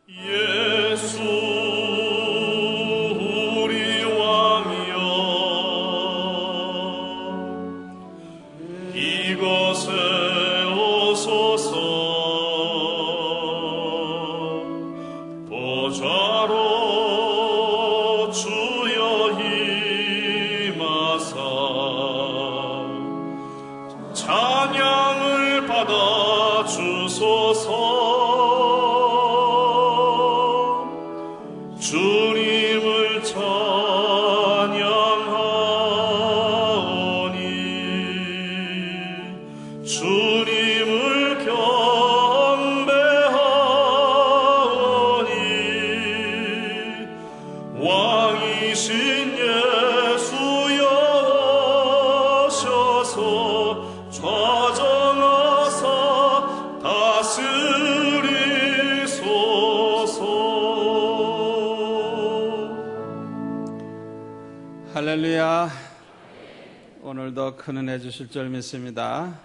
예수 우리 왕이여, 이곳에 오소서. 보좌로 주여 임하사 찬양을 받아 주소서. 주님을 찬양하오니 주님을 경배하오니 왕이신 예수여 오셔서 좌정하사 다스리소서. 할렐루야. 오늘도 큰 은혜 주실 줄 믿습니다.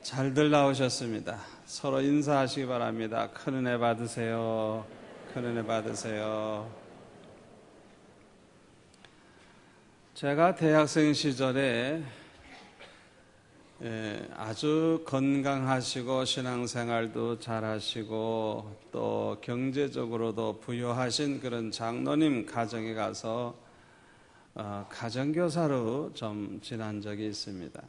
잘들 나오셨습니다. 서로 인사하시기 바랍니다. 큰 은혜 받으세요. 큰 은혜 받으세요. 제가 대학생 시절에 아주 건강하시고 신앙생활도 잘하시고 또 경제적으로도 부유하신 그런 장로님 가정에 가서 가정교사로 좀 지난 적이 있습니다.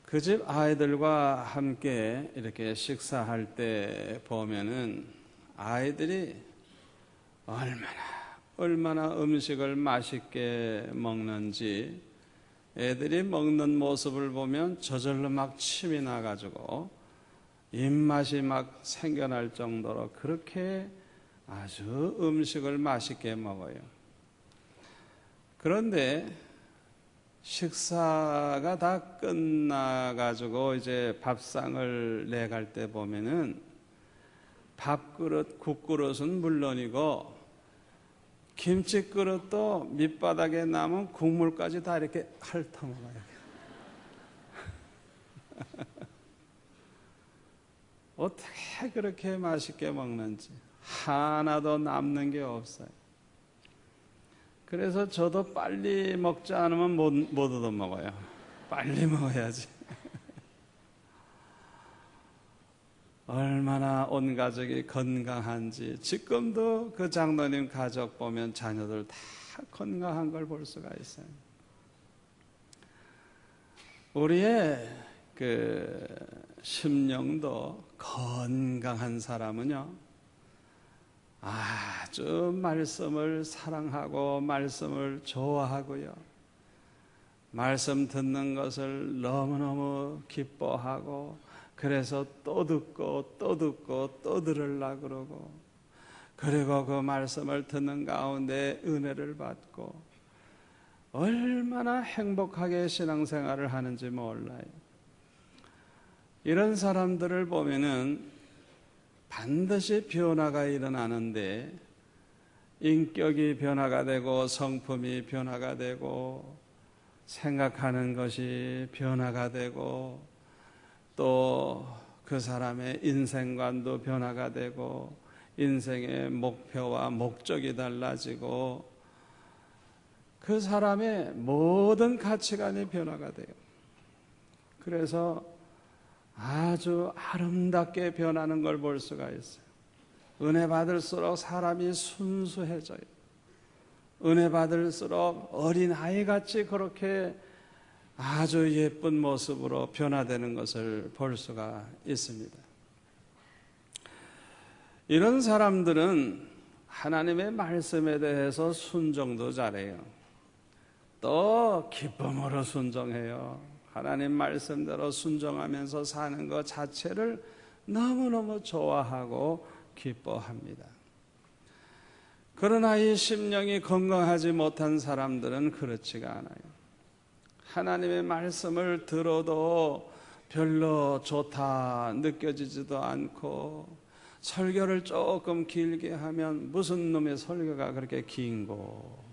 그 집 아이들과 함께 이렇게 식사할 때 보면은 아이들이 얼마나 음식을 맛있게 먹는지, 애들이 먹는 모습을 보면 저절로 막 침이 나가지고 입맛이 막 생겨날 정도로 그렇게 아주 음식을 맛있게 먹어요. 그런데 식사가 다 끝나가지고 이제 밥상을 내갈 때 보면은 밥그릇, 국그릇은 물론이고 김치그릇도 밑바닥에 남은 국물까지 다 이렇게 핥아먹어요. 어떻게 그렇게 맛있게 먹는지 하나도 남는 게 없어요. 그래서 저도 빨리 먹지 않으면 못 얻어먹어요. 빨리 먹어야지. 얼마나 온 가족이 건강한지, 지금도 그 장로님 가족 보면 자녀들 다 건강한 걸 볼 수가 있어요. 우리의 그 심령도 건강한 사람은요, 아주 말씀을 사랑하고 말씀을 좋아하고요, 말씀 듣는 것을 너무너무 기뻐하고, 그래서 또 듣고 또 듣고 또 들으려고 그러고, 그리고 그 말씀을 듣는 가운데 은혜를 받고 얼마나 행복하게 신앙생활을 하는지 몰라요. 이런 사람들을 보면은 반드시 변화가 일어나는데, 인격이 변화가 되고 성품이 변화가 되고 생각하는 것이 변화가 되고 또 그 사람의 인생관도 변화가 되고 인생의 목표와 목적이 달라지고 그 사람의 모든 가치관이 변화가 돼요. 그래서 아주 아름답게 변하는 걸 볼 수가 있어요. 은혜 받을수록 사람이 순수해져요. 은혜 받을수록 어린아이같이 그렇게 아주 예쁜 모습으로 변화되는 것을 볼 수가 있습니다. 이런 사람들은 하나님의 말씀에 대해서 순종도 잘해요. 또 기쁨으로 순종해요. 하나님 말씀대로 순종하면서 사는 것 자체를 너무너무 좋아하고 기뻐합니다. 그러나 이 심령이 건강하지 못한 사람들은 그렇지가 않아요. 하나님의 말씀을 들어도 별로 좋다 느껴지지도 않고, 설교를 조금 길게 하면 무슨 놈의 설교가 그렇게 긴고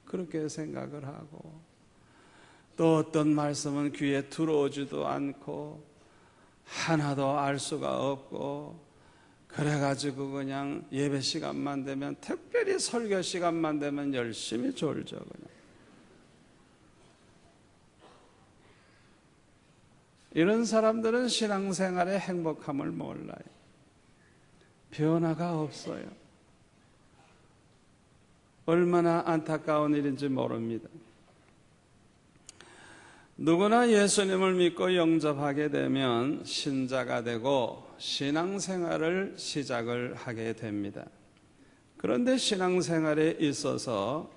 그렇게 생각을 하고, 또 어떤 말씀은 귀에 들어오지도 않고 하나도 알 수가 없고 그래가지고 그냥 예배 시간만 되면, 특별히 설교 시간만 되면 열심히 졸죠. 그냥. 이런 사람들은 신앙생활의 행복함을 몰라요. 변화가 없어요. 얼마나 안타까운 일인지 모릅니다. 누구나 예수님을 믿고 영접하게 되면 신자가 되고 신앙생활을 시작을 하게 됩니다. 그런데 신앙생활에 있어서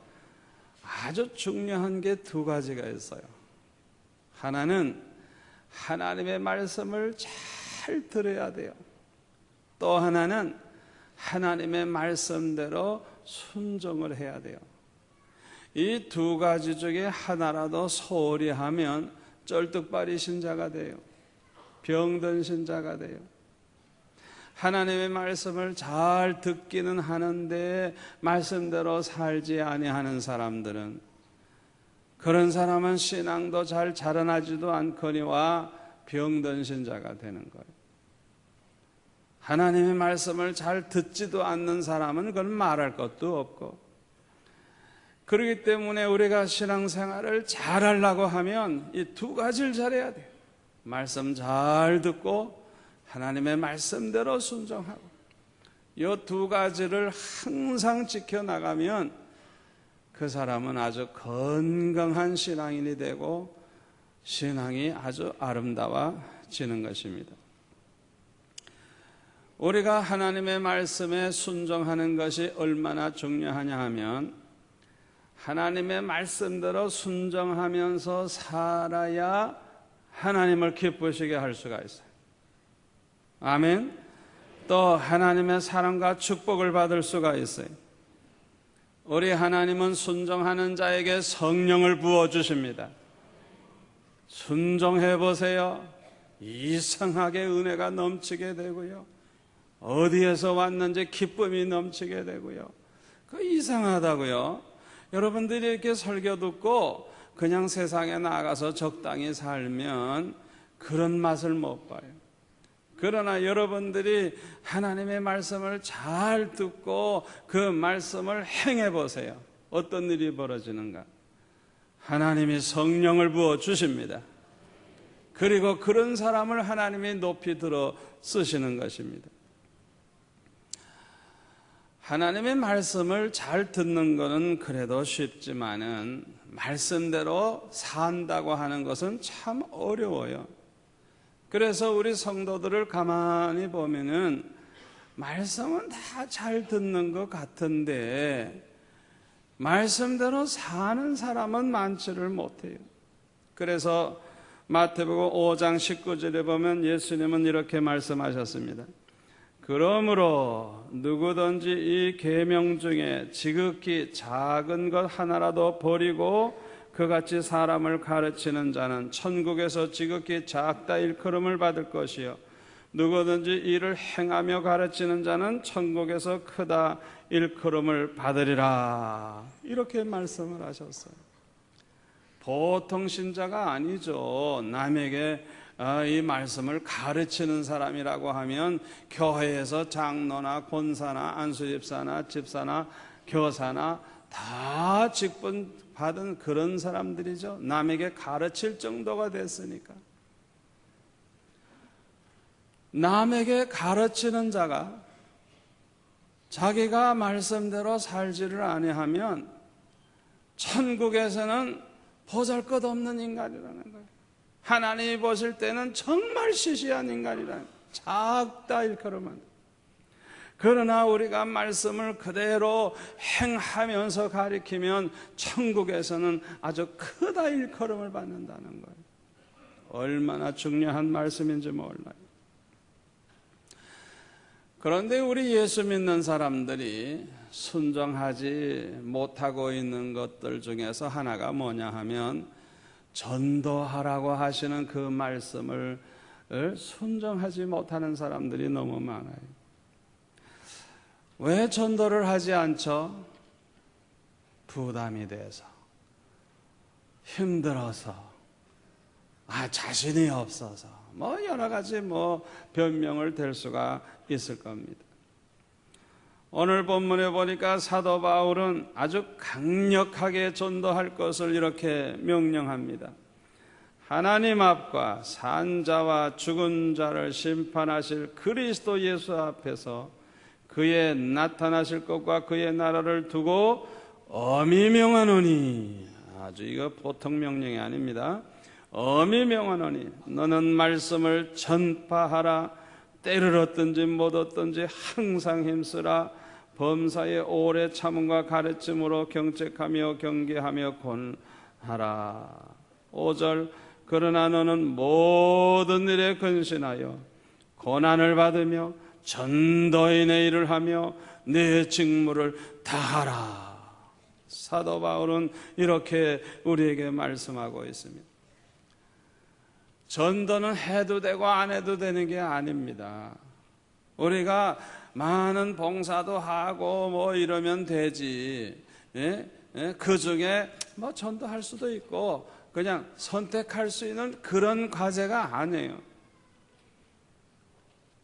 아주 중요한 게 두 가지가 있어요. 하나는 하나님의 말씀을 잘 들어야 돼요. 또 하나는 하나님의 말씀대로 순종을 해야 돼요. 이 두 가지 중에 하나라도 소홀히 하면 쩔뚝발이 신자가 돼요. 병든 신자가 돼요. 하나님의 말씀을 잘 듣기는 하는데 말씀대로 살지 아니하는 사람들은, 그런 사람은 신앙도 잘 자라나지도 않거니와 병든 신자가 되는 거예요. 하나님의 말씀을 잘 듣지도 않는 사람은 그건 말할 것도 없고, 그렇기 때문에 우리가 신앙생활을 잘하려고 하면 이 두 가지를 잘해야 돼요. 말씀 잘 듣고 하나님의 말씀대로 순종하고, 이 두 가지를 항상 지켜나가면 그 사람은 아주 건강한 신앙인이 되고 신앙이 아주 아름다워지는 것입니다. 우리가 하나님의 말씀에 순종하는 것이 얼마나 중요하냐 하면, 하나님의 말씀대로 순종하면서 살아야 하나님을 기쁘시게 할 수가 있어요. 아멘. 또 하나님의 사랑과 축복을 받을 수가 있어요. 우리 하나님은 순종하는 자에게 성령을 부어주십니다. 순종해 보세요. 이상하게 은혜가 넘치게 되고요, 어디에서 왔는지 기쁨이 넘치게 되고요. 그 이상하다고요. 여러분들이 이렇게 설교 듣고 그냥 세상에 나가서 적당히 살면 그런 맛을 못 봐요. 그러나 여러분들이 하나님의 말씀을 잘 듣고 그 말씀을 행해 보세요. 어떤 일이 벌어지는가? 하나님이 성령을 부어 주십니다. 그리고 그런 사람을 하나님이 높이 들어 쓰시는 것입니다. 하나님의 말씀을 잘 듣는 것은 그래도 쉽지만은 말씀대로 산다고 하는 것은 참 어려워요. 그래서 우리 성도들을 가만히 보면은 말씀은 다 잘 듣는 것 같은데 말씀대로 사는 사람은 많지를 못해요. 그래서 마태복음 5장 19절에 보면 예수님은 이렇게 말씀하셨습니다. 그러므로 누구든지 이 계명 중에 지극히 작은 것 하나라도 버리고 그같이 사람을 가르치는 자는 천국에서 지극히 작다 일컬음을 받을 것이요, 누구든지 이를 행하며 가르치는 자는 천국에서 크다 일컬음을 받으리라. 이렇게 말씀을 하셨어요. 보통 신자가 아니죠. 남에게 이 말씀을 가르치는 사람이라고 하면 교회에서 장로나 권사나 안수집사나 집사나 교사나 다 직분 받은 그런 사람들이죠. 남에게 가르칠 정도가 됐으니까. 남에게 가르치는 자가 자기가 말씀대로 살지를 아니하면 천국에서는 보잘것없는 인간이라는 거예요. 하나님이 보실 때는 정말 시시한 인간이라는 거예요. 작다 일컬음은. 그러나 우리가 말씀을 그대로 행하면서 가리키면 천국에서는 아주 크다 일컬음을 받는다는 거예요. 얼마나 중요한 말씀인지 몰라요. 그런데 우리 예수 믿는 사람들이 순종하지 못하고 있는 것들 중에서 하나가 뭐냐 하면 전도하라고 하시는 그 말씀을 순종하지 못하는 사람들이 너무 많아요. 왜 전도를 하지 않죠? 부담이 돼서, 힘들어서, 자신이 없어서. 뭐 여러 가지 뭐 변명을 댈 수가 있을 겁니다. 오늘 본문에 보니까 사도 바울은 아주 강력하게 전도할 것을 이렇게 명령합니다. 하나님 앞과 산 자와 죽은 자를 심판하실 그리스도 예수 앞에서 그의 나타나실 것과 그의 나라를 두고 엄히 명하노니, 아주 이거 보통 명령이 아닙니다. 엄히 명하노니 너는 말씀을 전파하라. 때를 얻든지 못 얻든지 항상 힘쓰라. 범사에 오래 참음과 가르침으로 경책하며 경계하며 권하라. 5절 그러나 너는 모든 일에 근신하여 고난을 받으며 전도인의 일을 하며 내 직무를 다하라. 사도 바울은 이렇게 우리에게 말씀하고 있습니다. 전도는 해도 되고 안 해도 되는 게 아닙니다. 우리가 많은 봉사도 하고 뭐 이러면 되지. 그 중에 뭐 전도할 수도 있고 그냥 선택할 수 있는 그런 과제가 아니에요.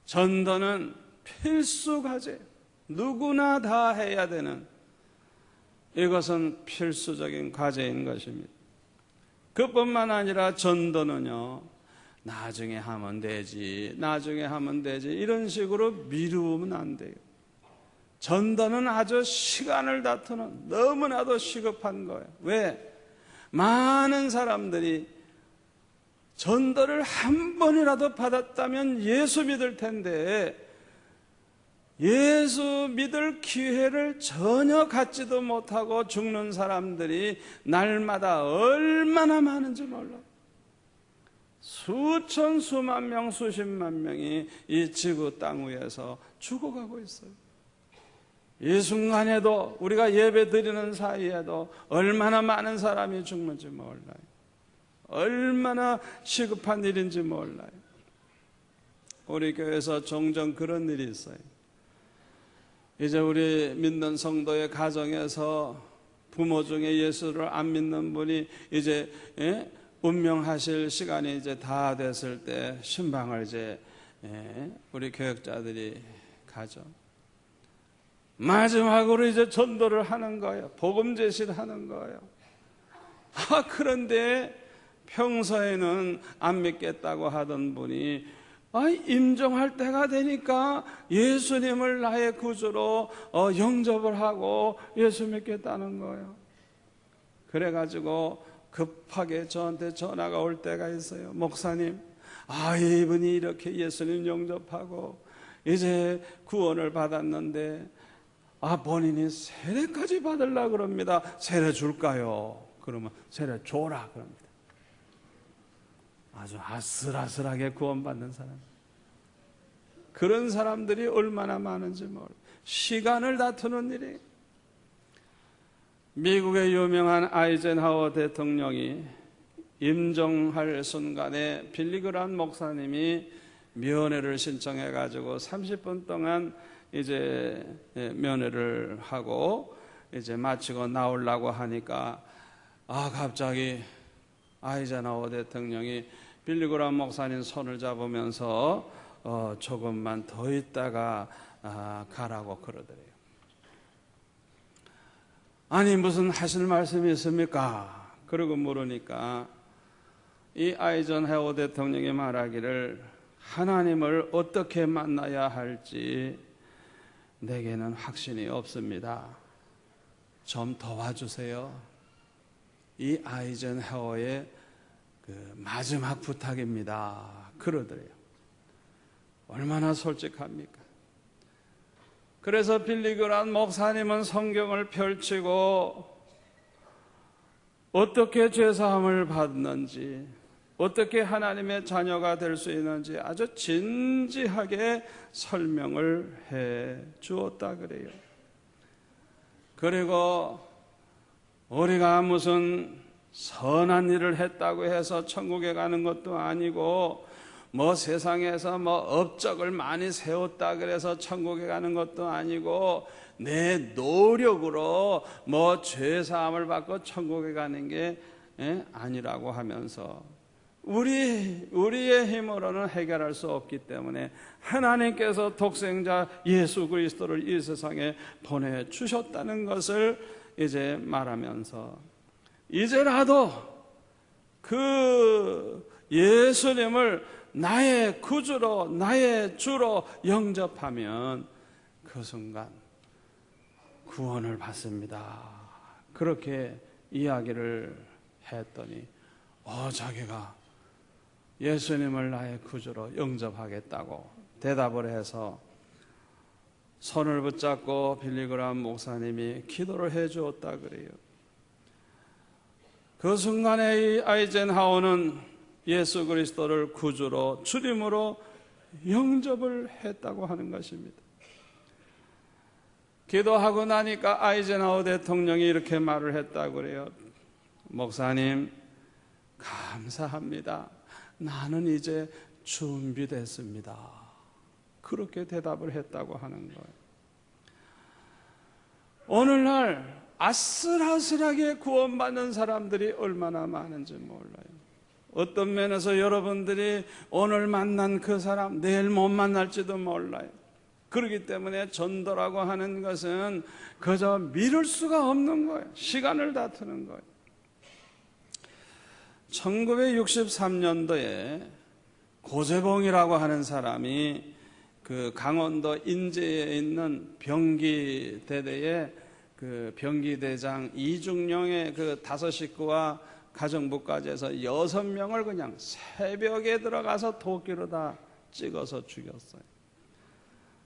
전도는 필수 과제, 누구나 다 해야 되는, 이것은 필수적인 과제인 것입니다. 그뿐만 아니라 전도는요, 나중에 하면 되지, 나중에 하면 되지, 이런 식으로 미루면 안 돼요. 전도는 아주 시간을 다투는, 너무나도 시급한 거예요. 왜? 많은 사람들이 전도를 한 번이라도 받았다면 예수 믿을 텐데, 예수 믿을 기회를 전혀 갖지도 못하고 죽는 사람들이 날마다 얼마나 많은지 몰라. 수천 수만 명, 수십만 명이 이 지구 땅 위에서 죽어가고 있어요. 이 순간에도, 우리가 예배 드리는 사이에도 얼마나 많은 사람이 죽는지 몰라요. 얼마나 시급한 일인지 몰라요. 우리 교회에서 종종 그런 일이 있어요. 이제 우리 믿는 성도의 가정에서 부모 중에 예수를 안 믿는 분이 이제 운명하실 시간이 이제 다 됐을 때 신방을 이제 우리 교역자들이 가죠. 마지막으로 이제 전도를 하는 거예요. 복음 제시를 하는 거예요. 그런데 평소에는 안 믿겠다고 하던 분이 임종할 때가 되니까 예수님을 나의 구주로 영접을 하고 예수 믿겠다는 거예요. 그래가지고 급하게 저한테 전화가 올 때가 있어요. 목사님, 이분이 이렇게 예수님 영접하고 이제 구원을 받았는데 본인이 세례까지 받으려고 그럽니다. 세례 줄까요? 그러면 세례 줘라 그럽니다. 아주 아슬아슬하게 구원받는 사람, 그런 사람들이 얼마나 많은지 몰라요. 시간을 다투는 일이. 미국의 유명한 아이젠하워 대통령이 임종할 순간에 빌리그람 목사님이 면회를 신청해 가지고 30분 동안 이제 면회를 하고 이제 마치고 나오려고 하니까 갑자기 아이젠하워 대통령이 빌리그람 목사님 손을 잡으면서 조금만 더 있다가 가라고 그러더래요. 아니 무슨 하실 말씀이 있습니까? 그러고 물으니까 이 아이젠하워 대통령이 말하기를 하나님을 어떻게 만나야 할지 내게는 확신이 없습니다. 좀 도와주세요. 이 아이젠하워의 그 마지막 부탁입니다. 그러더래요. 얼마나 솔직합니까? 그래서 빌리그람 목사님은 성경을 펼치고 어떻게 죄사함을 받는지, 어떻게 하나님의 자녀가 될 수 있는지 아주 진지하게 설명을 해 주었다 그래요. 그리고 우리가 무슨 선한 일을 했다고 해서 천국에 가는 것도 아니고, 뭐 세상에서 뭐 업적을 많이 세웠다 그래서 천국에 가는 것도 아니고, 내 노력으로 뭐 죄사함을 받고 천국에 가는 게 아니라고 하면서 우리의 힘으로는 해결할 수 없기 때문에 하나님께서 독생자 예수 그리스도를 이 세상에 보내주셨다는 것을 이제 말하면서, 이제라도 그 예수님을 나의 구주로, 나의 주로 영접하면 그 순간 구원을 받습니다. 그렇게 이야기를 했더니 자기가 예수님을 나의 구주로 영접하겠다고 대답을 해서 손을 붙잡고 빌리그람 목사님이 기도를 해 주었다 그래요. 그 순간에 이 아이젠하워는 예수 그리스도를 구주로, 주님으로 영접을 했다고 하는 것입니다. 기도하고 나니까 아이젠하워 대통령이 이렇게 말을 했다고 그래요. 목사님, 감사합니다. 나는 이제 준비됐습니다. 그렇게 대답을 했다고 하는 거예요. 오늘날 아슬아슬하게 구원받는 사람들이 얼마나 많은지 몰라요. 어떤 면에서 여러분들이 오늘 만난 그 사람 내일 못 만날지도 몰라요. 그렇기 때문에 전도라고 하는 것은 그저 미룰 수가 없는 거예요. 시간을 다투는 거예요. 1963년도에 고재봉이라고 하는 사람이 그 강원도 인제에 있는 병기대대에 그 병기대장 이중용의 그 5식구와 가정부까지 해서 6명을 그냥 새벽에 들어가서 도끼로 다 찍어서 죽였어요.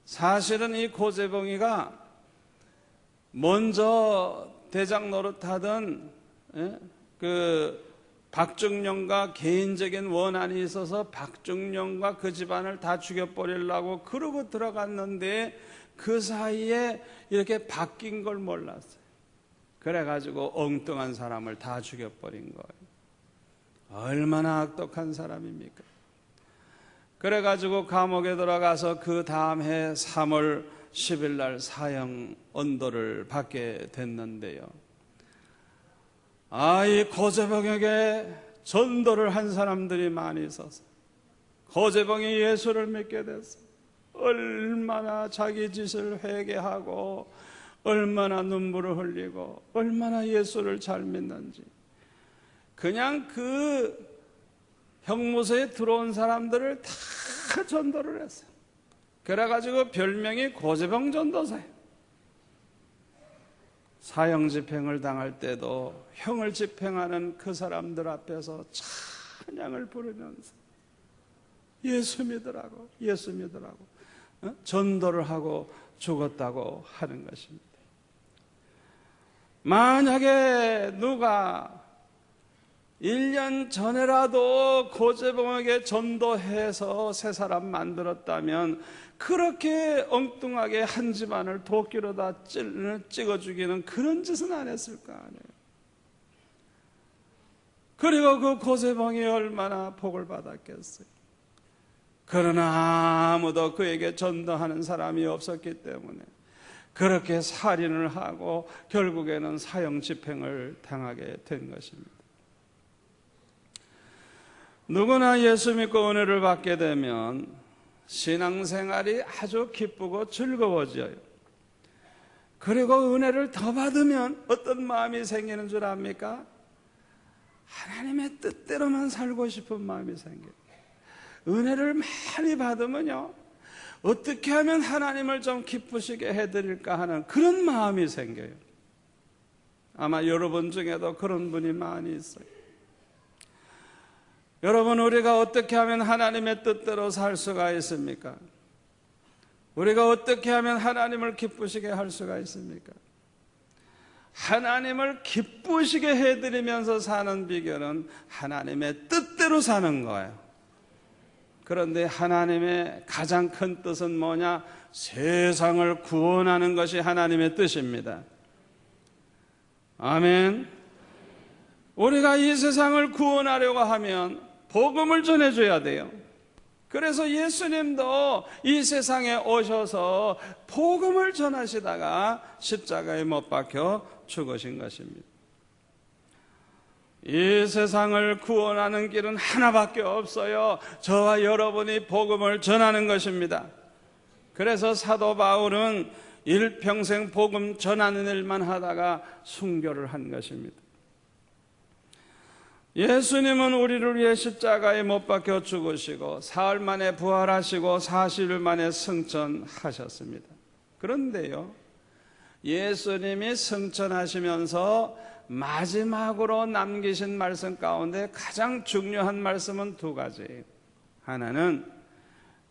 사실은 이 고재봉이가 먼저 대장 노릇하던 그 박정룡과 개인적인 원한이 있어서 박정룡과 그 집안을 다 죽여버리려고 그러고 들어갔는데 그 사이에 이렇게 바뀐 걸 몰랐어요. 그래가지고 엉뚱한 사람을 다 죽여버린 거예요. 얼마나 악독한 사람입니까? 그래가지고 감옥에 들어가서 그 다음 해 3월 10일 날 사형 언도를 받게 됐는데요. 이 고재봉에게 전도를 한 사람들이 많이 있어서 고재봉이 예수를 믿게 됐어요. 얼마나 자기 짓을 회개하고 얼마나 눈물을 흘리고 얼마나 예수를 잘 믿는지. 그냥 그 형무소에 들어온 사람들을 다 전도를 했어요. 그래가지고 별명이 고재봉 전도사예요. 사형 집행을 당할 때도 형을 집행하는 그 사람들 앞에서 찬양을 부르면서 예수 믿으라고, 예수 믿으라고 전도를 하고 죽었다고 하는 것입니다. 만약에 누가 1년 전에라도 고재봉에게 전도해서 새 사람 만들었다면 그렇게 엉뚱하게 한 집안을 도끼로 다 찍어 죽이는 그런 짓은 안 했을 거 아니에요. 그리고 그 고재봉이 얼마나 복을 받았겠어요. 그러나 아무도 그에게 전도하는 사람이 없었기 때문에 그렇게 살인을 하고 결국에는 사형 집행을 당하게 된 것입니다. 누구나 예수 믿고 은혜를 받게 되면 신앙생활이 아주 기쁘고 즐거워져요. 그리고 은혜를 더 받으면 어떤 마음이 생기는 줄 압니까? 하나님의 뜻대로만 살고 싶은 마음이 생겨요. 은혜를 많이 받으면요, 어떻게 하면 하나님을 좀 기쁘시게 해드릴까 하는 그런 마음이 생겨요. 아마 여러분 중에도 그런 분이 많이 있어요. 여러분, 우리가 어떻게 하면 하나님의 뜻대로 살 수가 있습니까? 우리가 어떻게 하면 하나님을 기쁘시게 할 수가 있습니까? 하나님을 기쁘시게 해드리면서 사는 비결은 하나님의 뜻대로 사는 거예요. 그런데 하나님의 가장 큰 뜻은 뭐냐? 세상을 구원하는 것이 하나님의 뜻입니다. 아멘. 우리가 이 세상을 구원하려고 하면 복음을 전해줘야 돼요. 그래서 예수님도 이 세상에 오셔서 복음을 전하시다가 십자가에 못 박혀 죽으신 것입니다. 이 세상을 구원하는 길은 하나밖에 없어요. 저와 여러분이 복음을 전하는 것입니다. 그래서 사도 바울은 일평생 복음 전하는 일만 하다가 순교를 한 것입니다. 예수님은 우리를 위해 십자가에 못 박혀 죽으시고 사흘 만에 부활하시고 40일 만에 승천하셨습니다. 그런데요, 예수님이 승천하시면서 마지막으로 남기신 말씀 가운데 가장 중요한 말씀은 두 가지예요. 하나는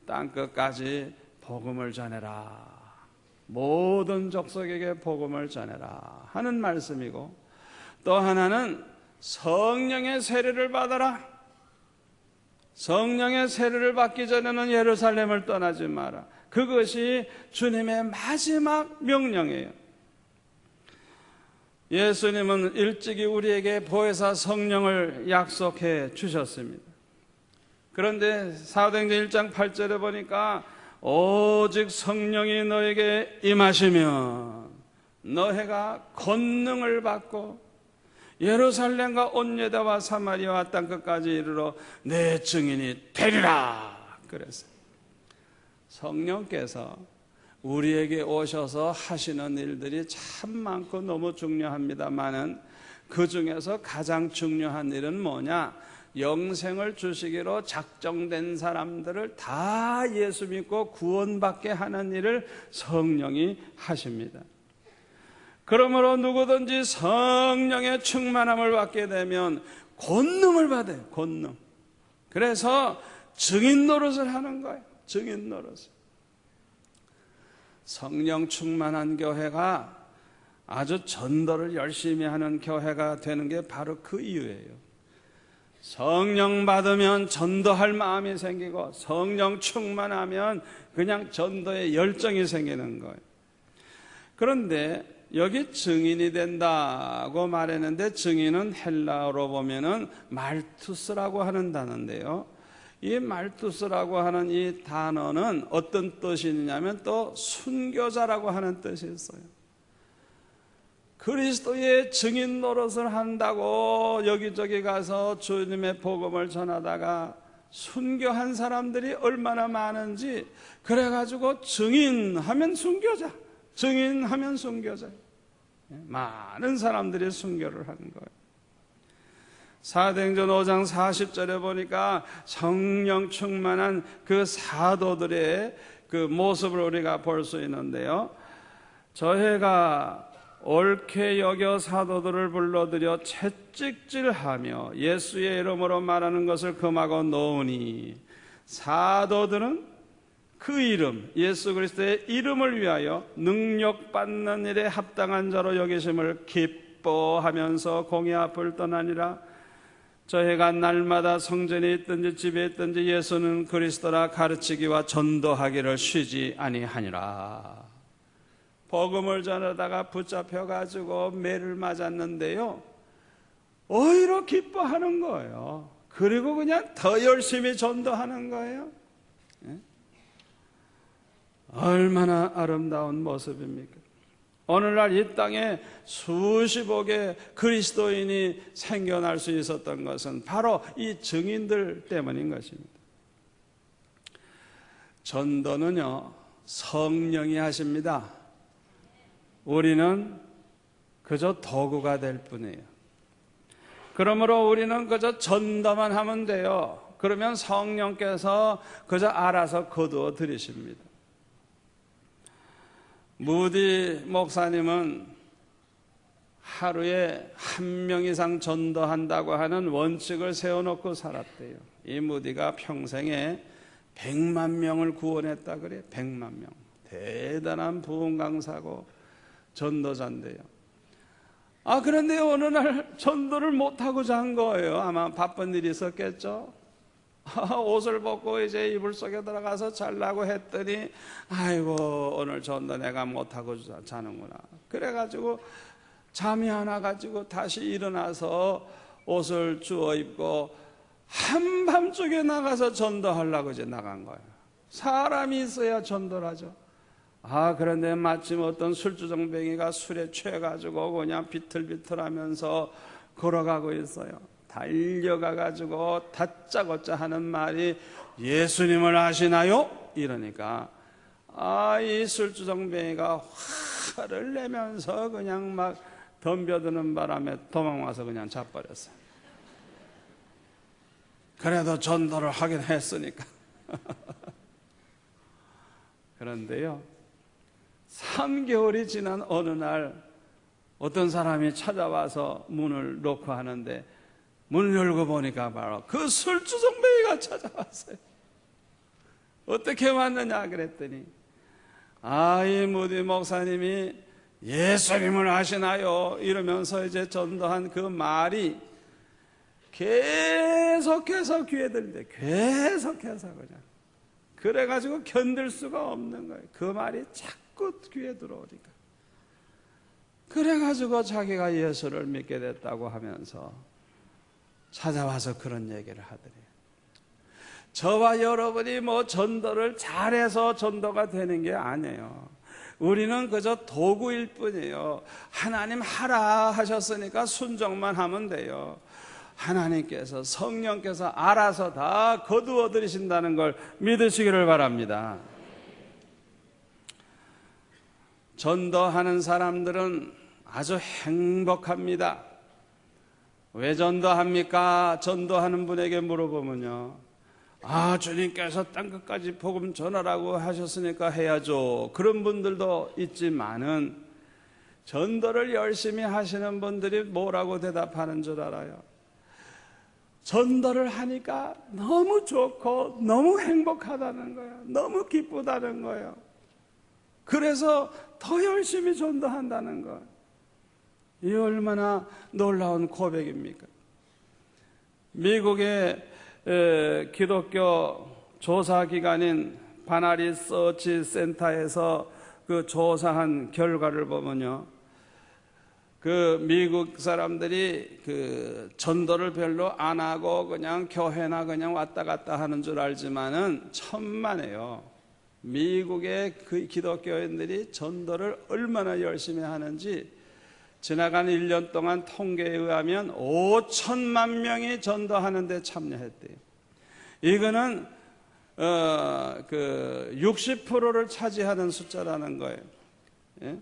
땅끝까지 복음을 전해라, 모든 족속에게 복음을 전해라 하는 말씀이고, 또 하나는 성령의 세례를 받아라. 성령의 세례를 받기 전에는 예루살렘을 떠나지 마라. 그것이 주님의 마지막 명령이에요. 예수님은 일찍이 우리에게 보혜사 성령을 약속해 주셨습니다. 그런데 사도행전 1장 8절에 보니까 오직 성령이 너에게 임하시면 너희가 권능을 받고 예루살렘과 온 유다와 사마리아와 땅끝까지 이르러 내 증인이 되리라 그랬어요. 성령께서 우리에게 오셔서 하시는 일들이 참 많고 너무 중요합니다만은 그 중에서 가장 중요한 일은 뭐냐? 영생을 주시기로 작정된 사람들을 다 예수 믿고 구원받게 하는 일을 성령이 하십니다. 그러므로 누구든지 성령의 충만함을 받게 되면 권능을 받아요. 권능. 그래서 증인 노릇을 하는 거예요. 증인 노릇을. 성령 충만한 교회가 아주 전도를 열심히 하는 교회가 되는 게 바로 그 이유예요. 성령 받으면 전도할 마음이 생기고 성령 충만하면 그냥 전도의 열정이 생기는 거예요. 그런데 여기 증인이 된다고 말했는데, 증인은 헬라어로 보면은 말투스라고 하는 단어인데요, 이 말투스라고 하는 이 단어는 어떤 뜻이 있냐면 또 순교자라고 하는 뜻이 있어요. 그리스도의 증인 노릇을 한다고 여기저기 가서 주님의 복음을 전하다가 순교한 사람들이 얼마나 많은지, 그래가지고 증인하면 순교자, 증인하면 순교자, 많은 사람들이 순교를 하는 거예요. 사도행전 5장 40절에 보니까 성령 충만한 그 사도들의 그 모습을 우리가 볼 수 있는데요, 저희가 옳게 여겨 사도들을 불러들여 채찍질하며 예수의 이름으로 말하는 것을 금하고 놓으니, 사도들은 그 이름, 예수 그리스도의 이름을 위하여 능력받는 일에 합당한 자로 여기심을 기뻐하면서 공의 앞을 떠나니라. 저희가 날마다 성전에 있든지 집에 있든지 예수는 그리스도라 가르치기와 전도하기를 쉬지 아니하니라. 복음을 전하다가 붙잡혀가지고 매를 맞았는데요, 오히려 기뻐하는 거예요. 그리고 그냥 더 열심히 전도하는 거예요. 얼마나 아름다운 모습입니까? 오늘날 이 땅에 수십억의 그리스도인이 생겨날 수 있었던 것은 바로 이 증인들 때문인 것입니다. 전도는요, 성령이 하십니다. 우리는 그저 도구가 될 뿐이에요. 그러므로 우리는 그저 전도만 하면 돼요. 그러면 성령께서 그저 알아서 거두어 들이십니다. 무디 목사님은 하루에 1명 이상 전도한다고 하는 원칙을 세워놓고 살았대요. 이 무디가 평생에 100만 명을 구원했다 그래요. 100만 명. 대단한 부흥 강사고 전도자인데요. 그런데 어느 날 전도를 못하고 잔 거예요. 아마 바쁜 일이 있었겠죠. 옷을 벗고 이제 이불 속에 들어가서 자려고 했더니, 아이고 오늘 전도 내가 못하고 자는구나. 그래가지고 잠이 안 와가지고 다시 일어나서 옷을 주워 입고 한밤중에 나가서 전도하려고 이제 나간 거예요. 사람이 있어야 전도를 하죠. 그런데 마침 어떤 술주정뱅이가 술에 취해가지고 그냥 비틀비틀하면서 걸어가고 있어요. 달려가 가지고 다짜고짜 하는 말이 예수님을 아시나요? 이러니까 이 술주정뱅이가 화를 내면서 그냥 막 덤벼드는 바람에 도망와서 그냥 잡버렸어요. 그래도 전도를 하긴 했으니까. 그런데요, 3개월이 지난 어느 날 어떤 사람이 찾아와서 문을 놓고 하는데 문을 열고 보니까 바로 그 술주정뱅이가 찾아왔어요. 어떻게 왔느냐 그랬더니 이 무디 목사님이 예수님을 아시나요? 이러면서 이제 전도한 그 말이 계속해서 귀에 들리는데 계속해서 그냥 그래가지고 견딜 수가 없는 거예요. 그 말이 자꾸 귀에 들어오니까. 그래가지고 자기가 예수를 믿게 됐다고 하면서 찾아와서 그런 얘기를 하더래요. 저와 여러분이 뭐 전도를 잘해서 전도가 되는 게 아니에요. 우리는 그저 도구일 뿐이에요. 하나님 하라 하셨으니까 순종만 하면 돼요. 하나님께서, 성령께서 알아서 다 거두어 들이신다는 걸 믿으시기를 바랍니다. 전도하는 사람들은 아주 행복합니다. 왜 전도합니까? 전도하는 분에게 물어보면요, 주님께서 땅끝까지 복음 전하라고 하셨으니까 해야죠. 그런 분들도 있지만은 전도를 열심히 하시는 분들이 뭐라고 대답하는 줄 알아요? 전도를 하니까 너무 좋고 너무 행복하다는 거예요. 너무 기쁘다는 거예요. 그래서 더 열심히 전도한다는 거예요. 이 얼마나 놀라운 고백입니까? 미국의 기독교 조사기관인 바나리 서치 센터에서 그 조사한 결과를 보면요, 그 미국 사람들이 그 전도를 별로 안 하고 그냥 교회나 그냥 왔다 갔다 하는 줄 알지만은 천만에요. 미국의 그 기독교인들이 전도를 얼마나 열심히 하는지 지나간 1년 동안 통계에 의하면 5천만 명이 전도하는 데 참여했대요. 이거는 60%를 차지하는 숫자라는 거예요. 예?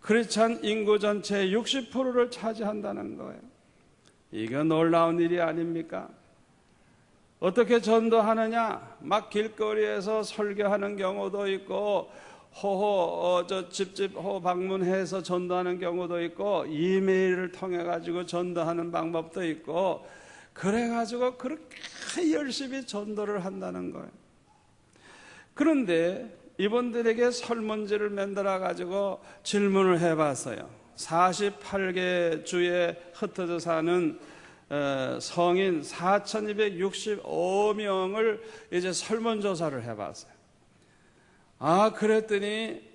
크리스찬 인구 전체의 60%를 차지한다는 거예요. 이거 놀라운 일이 아닙니까? 어떻게 전도하느냐? 막 길거리에서 설교하는 경우도 있고, 집집 방문해서 전도하는 경우도 있고, 이메일을 통해 가지고 전도하는 방법도 있고, 그래 가지고 그렇게 열심히 전도를 한다는 거예요. 그런데 이분들에게 설문지를 만들어 가지고 질문을 해봤어요. 48개 주에 흩어져 사는 성인 4,265명을 이제 설문조사를 해봤어요. 그랬더니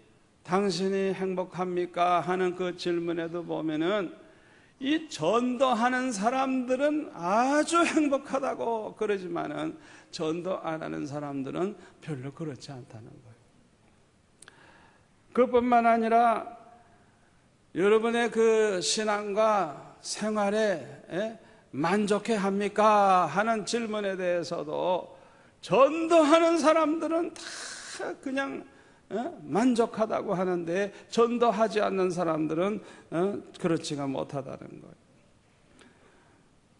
당신이 행복합니까? 하는 그 질문에도 보면은 이 전도하는 사람들은 아주 행복하다고 그러지만은 전도 안 하는 사람들은 별로 그렇지 않다는 거예요. 그뿐만 아니라 여러분의 그 신앙과 생활에 만족해 합니까? 하는 질문에 대해서도 전도하는 사람들은 다 그냥 만족하다고 하는데 전도하지 않는 사람들은 그렇지가 못하다는 거예요.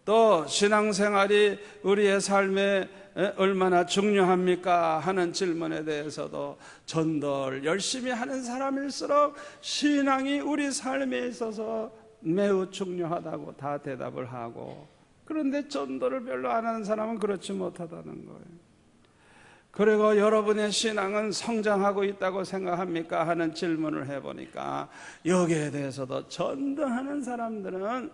또 신앙생활이 우리의 삶에 얼마나 중요합니까? 하는 질문에 대해서도 전도를 열심히 하는 사람일수록 신앙이 우리 삶에 있어서 매우 중요하다고 다 대답을 하고, 그런데 전도를 별로 안 하는 사람은 그렇지 못하다는 거예요. 그리고 여러분의 신앙은 성장하고 있다고 생각합니까? 하는 질문을 해보니까 여기에 대해서도 전도하는 사람들은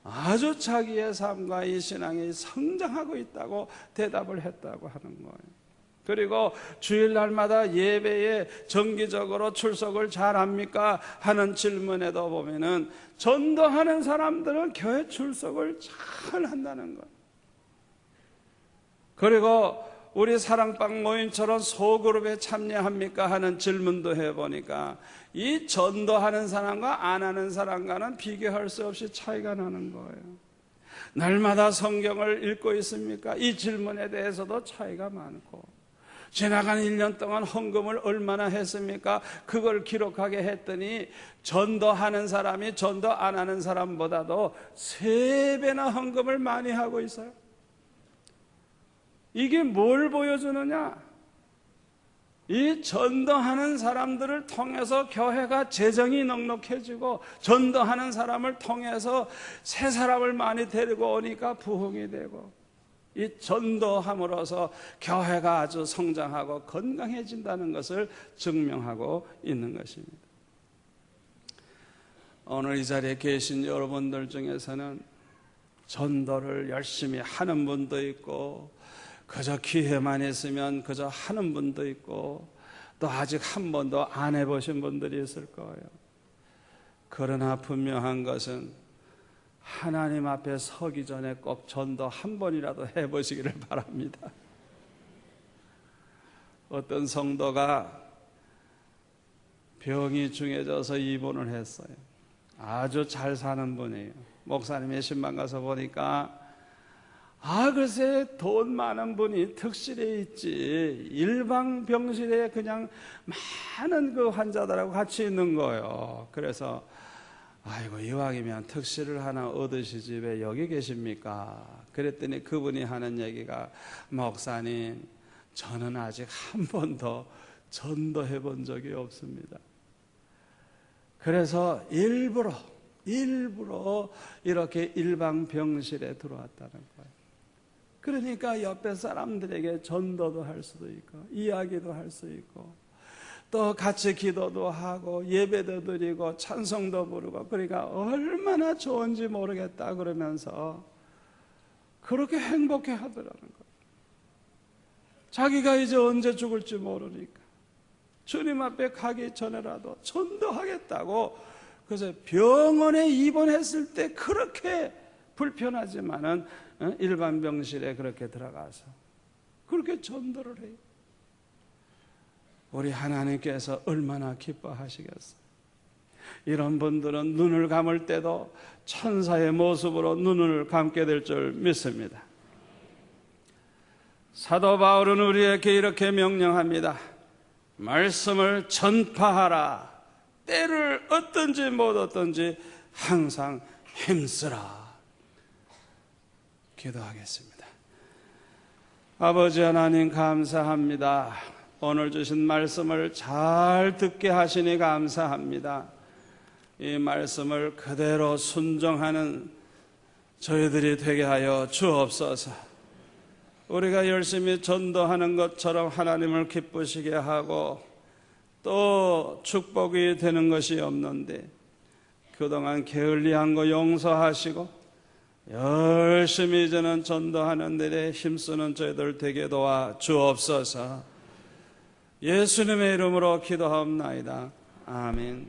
아주 자기의 삶과 이 신앙이 성장하고 있다고 대답을 했다고 하는 거예요. 그리고 주일날마다 예배에 정기적으로 출석을 잘합니까? 하는 질문에도 보면은 전도하는 사람들은 교회 출석을 잘 한다는 거예요. 그리고 우리 사랑방 모임처럼 소그룹에 참여합니까 하는 질문도 해보니까 이 전도하는 사람과 안 하는 사람과는 비교할 수 없이 차이가 나는 거예요. 날마다 성경을 읽고 있습니까? 이 질문에 대해서도 차이가 많고, 지나간 1년 동안 헌금을 얼마나 했습니까? 그걸 기록하게 했더니 전도하는 사람이 전도 안 하는 사람보다도 3배나 헌금을 많이 하고 있어요. 이게 뭘 보여주느냐? 이 전도하는 사람들을 통해서 교회가 재정이 넉넉해지고, 전도하는 사람을 통해서 새 사람을 많이 데리고 오니까 부흥이 되고, 이 전도함으로써 교회가 아주 성장하고 건강해진다는 것을 증명하고 있는 것입니다. 오늘 이 자리에 계신 여러분들 중에서는 전도를 열심히 하는 분도 있고, 그저 기회만 있으면 그저 하는 분도 있고, 또 아직 한 번도 안 해보신 분들이 있을 거예요. 그러나 분명한 것은 하나님 앞에 서기 전에 꼭 전도 한 번이라도 해보시기를 바랍니다. 어떤 성도가 병이 중해져서 입원을 했어요. 아주 잘 사는 분이에요. 목사님의 신방 가서 보니까 글쎄 돈 많은 분이 특실에 있지, 일반 병실에 그냥 많은 그 환자들하고 같이 있는 거예요. 그래서 아이고, 이왕이면 특실을 하나 얻으시지 왜 여기 계십니까? 그랬더니 그분이 하는 얘기가, 목사님, 저는 아직 한 번도 전도해 본 적이 없습니다. 그래서 일부러 이렇게 일반 병실에 들어왔다는 거예요. 그러니까 옆에 사람들에게 전도도 할 수도 있고, 이야기도 할 수 있고, 또 같이 기도도 하고 예배도 드리고 찬송도 부르고, 그러니까 얼마나 좋은지 모르겠다 그러면서 그렇게 행복해 하더라는 거예요. 자기가 이제 언제 죽을지 모르니까 주님 앞에 가기 전에라도 전도하겠다고, 그래서 병원에 입원했을 때 그렇게 불편하지만은 일반 병실에 그렇게 들어가서 그렇게 전도를 해요. 우리 하나님께서 얼마나 기뻐하시겠어요. 이런 분들은 눈을 감을 때도 천사의 모습으로 눈을 감게 될 줄 믿습니다. 사도 바울은 우리에게 이렇게 명령합니다. 말씀을 전파하라. 때를 얻든지 못 얻든지 항상 힘쓰라. 기도하겠습니다. 아버지 하나님, 감사합니다. 오늘 주신 말씀을 잘 듣게 하시니 감사합니다. 이 말씀을 그대로 순종하는 저희들이 되게 하여 주옵소서. 우리가 열심히 전도하는 것처럼 하나님을 기쁘시게 하고 또 축복이 되는 것이 없는데, 그동안 게을리한 거 용서하시고 열심히 이제는 전도하는 데에 힘쓰는 저희들 되게 도와 주옵소서. 예수님의 이름으로 기도하옵나이다. 아멘.